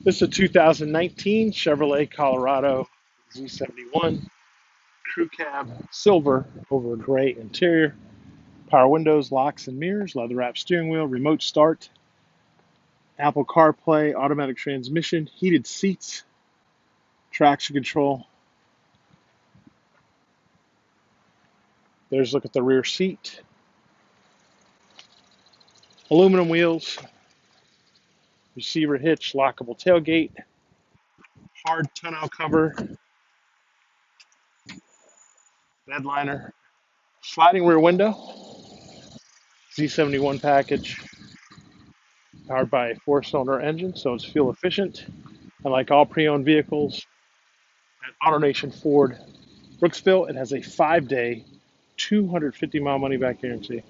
This is a 2019 Chevrolet Colorado Z71 crew cab, silver over a gray interior, power windows, locks and mirrors, leather wrapped steering wheel, remote start, Apple CarPlay, automatic transmission, heated seats, traction control. There's a look at the rear seat, aluminum wheels, receiver hitch, lockable tailgate, hard tonneau cover, bed liner, sliding rear window, Z71 package, powered by a four-cylinder engine, so it's fuel efficient. And like all pre-owned vehicles at AutoNation Ford Brooksville, it has a 5-day, 250-mile money-back guarantee.